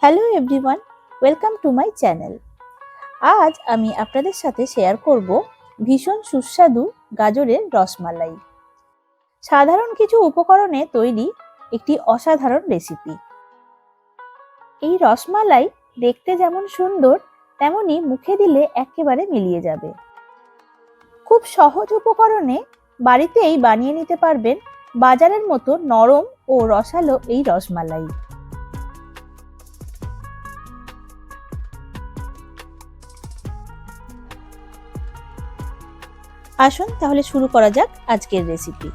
Hello everyone, welcome to my channel. আজ আমি আপনাদের সাথে শেয়ার করব ভীষণ সুস্বাদু গাজরের রসমালাই। সাধারণ কিছু উপকরণে তৈরি একটি অসাধারণ রেসিপি। এই রসমালাই দেখতে যেমন সুন্দর, তেমনি মুখে দিলে একেবারে মিলিয়ে যাবে। খুব সহজ উপকরণে বাড়িতেই বানিয়ে নিতে পারবেন বাজারের মতো নরম ও রসালো এই রসমালাই। আসুন তাহলে শুরু করা যাক আজকের রেসিপি।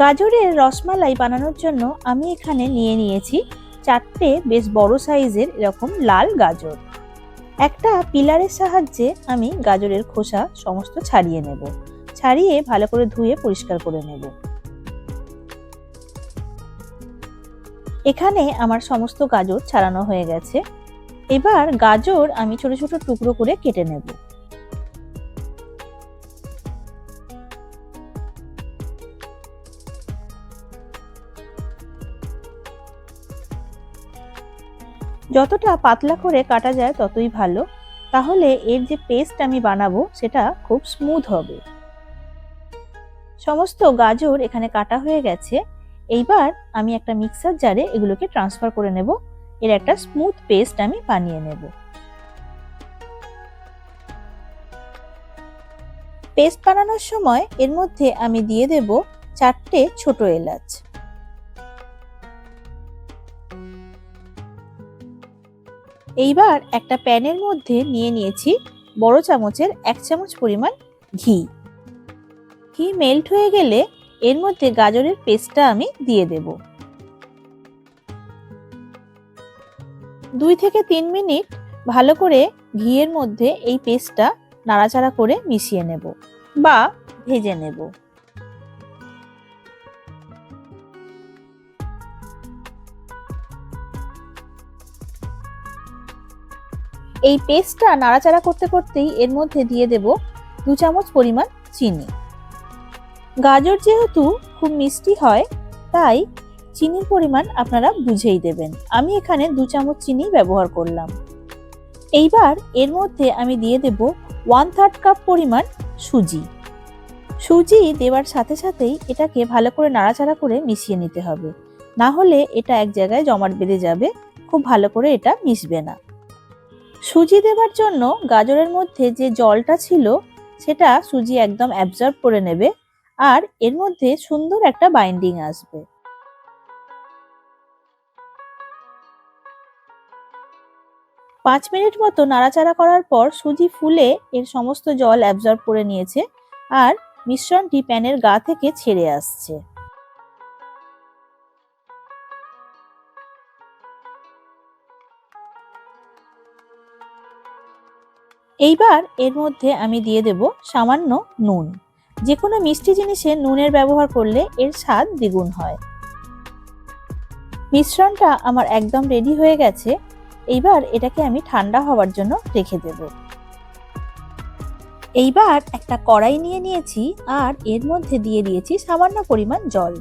গাজরের রসমালাই বানানোর জন্য আমি এখানে নিয়ে নিয়েছি 4টে বেশ বড় সাইজের এরকম লাল গাজর। একটা পিলারের সাহায্যে আমি গাজরের খোসা সমস্ত ছাড়িয়ে নেব। ছাড়িয়ে ভালো করে ধুয়ে পরিষ্কার করে নেব। এখানে আমার সমস্ত গাজর ছাড়ানো হয়ে গেছে। এবার গাজর আমি ছোট ছোট টুকরো করে কেটে নেব। যতটা পাতলা করে কাটা যায় ততই ভালো, তাহলে এর যে পেস্ট আমি বানাবো সেটা খুব স্মুথ হবে। সমস্ত গাজর এখানে কাটা হয়ে গেছে। এইবার আমি একটা মিক্সার জারে এগুলোকে ট্রান্সফার করে নেব। এর একটা স্মুথ পেস্ট আমি বানিয়ে নেব। পেস্ট বানানোর সময় এর মধ্যে আমি দিয়ে দেব 4টে ছোট এলাচ। এইবার একটা প্যানের মধ্যে নিয়ে নিয়েছি বড় চামচের 1 চামচ পরিমাণ ঘি। ঘি মেল্ট হয়ে গেলে এর মধ্যে গাজরের পেস্টটা আমি দিয়ে দেব। 2 থেকে 3 মিনিট ভালো করে ঘিয়ের মধ্যে এই পেস্টটা নাড়াচাড়া করে মিশিয়ে নেব বা ভেজে নেব। এই পেস্টটা নাড়াচাড়া করতে করতেই এর মধ্যে দিয়ে দেব 2 চামচ পরিমাণ চিনি। গাজর যেহেতু খুব মিষ্টি হয়, তাই চিনির পরিমাণ আপনারা বুঝেই দেবেন। আমি এখানে 2 চামচ চিনি ব্যবহার করলাম। এইবার এর মধ্যে আমি দিয়ে দেব 1/3 কাপ পরিমাণ সুজি। সুজি দেওয়ার সাথে সাথেই এটাকে ভালো করে নাড়াচাড়া করে মিশিয়ে নিতে হবে, না হলে এটা এক জায়গায় জমাট বেঁধে যাবে, খুব ভালো করে এটা মিশবে না। সুজি দেওয়ার জন্য গাজরের মধ্যে যে জলটা ছিল সেটা সুজি একদম অ্যাবজর্ব করে নেবে, আর এর মধ্যে সুন্দর একটা বাইন্ডিং আসবে। পাঁচ মিনিট মতো নাড়াচাড়া করার পর সুজি ফুলে এর সমস্ত জল অ্যাবজর্ব করে নিয়েছে, আর মিশ্রণটি প্যানের গা থেকে ছেড়ে আসছে। এইবার এর মধ্যে আমি দিয়ে দেব সামান্য নুন। যে কোনো মিষ্টি জিনিসে নুনের ব্যবহার করলে এর স্বাদ দ্বিগুণ হয়। মিশ্রণটা আমার একদম রেডি হয়ে গেছে। এইবার এটাকে আমি ঠান্ডা হওয়ার জন্য রেখে দেব। এইবার একটা কড়াই নিয়ে নিয়েছি, আর এর মধ্যে দিয়ে দিয়েছি সামান্য পরিমাণ জল।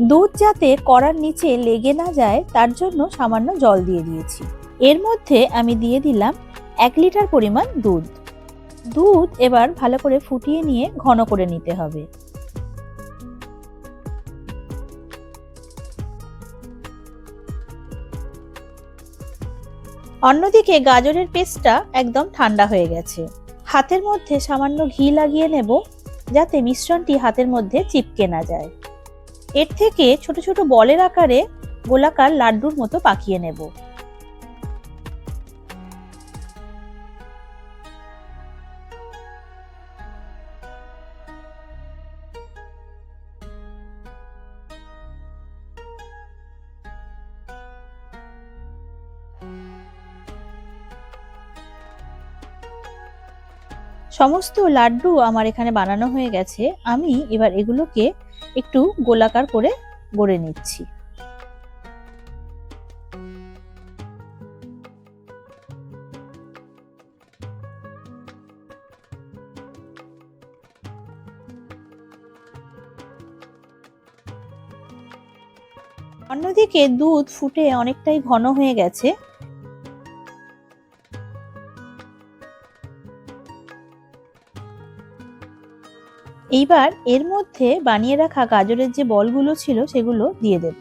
দুধ যাতে কড়ার নিচে লেগে না যায় তার জন্য সামান্য জল দিয়ে দিয়েছি। এর মধ্যে আমি দিয়ে দিলাম 1 লিটার পরিমাণ দুধ। দুধ এবার ভালো করে ফুটিয়ে নিয়ে ঘন করে নিতে হবে। অন্যদিকে গাজরের পেস্টটা একদম ঠান্ডা হয়ে গেছে। হাতের মধ্যে সামান্য ঘি লাগিয়ে নেব, যাতে মিশ্রণটি হাতের মধ্যে চিপকে না যায়। এর থেকে ছোট ছোট বলের আকারে গোলাকার লাড্ডুর মতো পাকিয়ে নেব। সমস্ত লাড্ডু আমার এখানে বানানো হয়ে গেছে। আমি এবার এগুলোকে একটু গোলাকার করে গড়ে নিচ্ছি। অন্যদিকে দুধ ফুটে অনেকটাই ঘন হয়ে গেছে। এইবার এর মধ্যে বানিয়ে রাখা গাজরের যে বলগুলো ছিল সেগুলো দিয়ে দেব।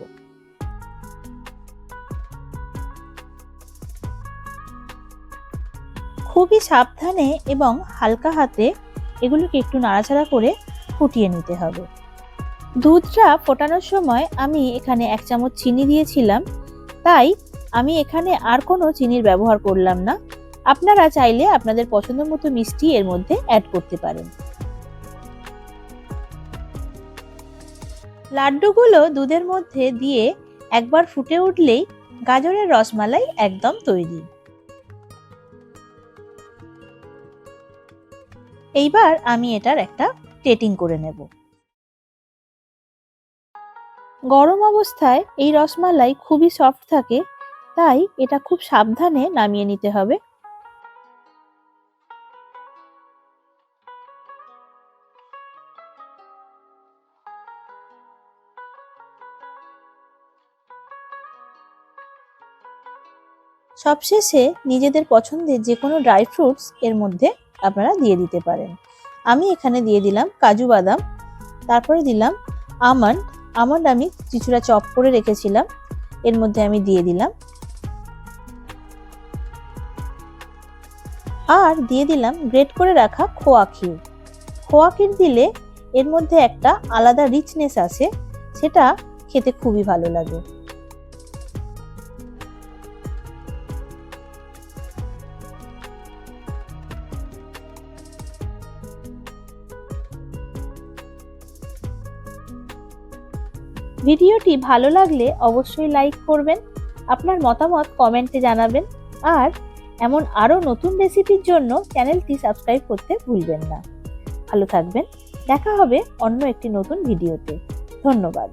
খুবই সাবধানে এবং হালকা হাতে এগুলোকে একটু নাড়াচাড়া করে ফুটিয়ে নিতে হবে। দুধটা ফোটানোর সময় আমি এখানে 1 চামচ চিনি দিয়েছিলাম, তাই আমি এখানে আর কোনো চিনির ব্যবহার করলাম না। আপনারা চাইলে আপনাদের পছন্দ মতো মিষ্টি এর মধ্যে অ্যাড করতে পারেন। লাড্ডুগুলো দুধের মধ্যে দিয়ে একবার ফুটে উঠলেই গাজরের রসমালাই একদম তৈরি। এইবার আমি এটার একটা প্লেটিং করে নেব। গরম অবস্থায় এই রসমালাই খুবই সফট থাকে, তাই এটা খুব সাবধানে নামিয়ে নিতে হবে। সবশেষে নিজেদের পছন্দের যে কোনো ড্রাই ফ্রুটস এর মধ্যে আপনারা দিয়ে দিতে পারেন। আমি এখানে দিয়ে দিলাম কাজু বাদাম, তারপরে দিলাম আমন্ড। আমন্ড আমি কিছুটা চপ করে রেখেছিলাম, এর মধ্যে আমি দিয়ে দিলাম। আর দিয়ে দিলাম গ্রেট করে রাখা খোয়া ক্ষীর। খোয়া ক্ষীর দিলে এর মধ্যে একটা আলাদা রিচনেস আসে, সেটা খেতে খুবই ভালো লাগে। ভিডিওটি ভালো লাগলে অবশ্যই লাইক করবেন, আপনার মতামত কমেন্টে জানাবেন, আর এমন আরও নতুন রেসিপির জন্য চ্যানেলটি সাবস্ক্রাইব করতে ভুলবেন না। ভালো থাকবেন, দেখা হবে অন্য একটি নতুন ভিডিওতে। ধন্যবাদ।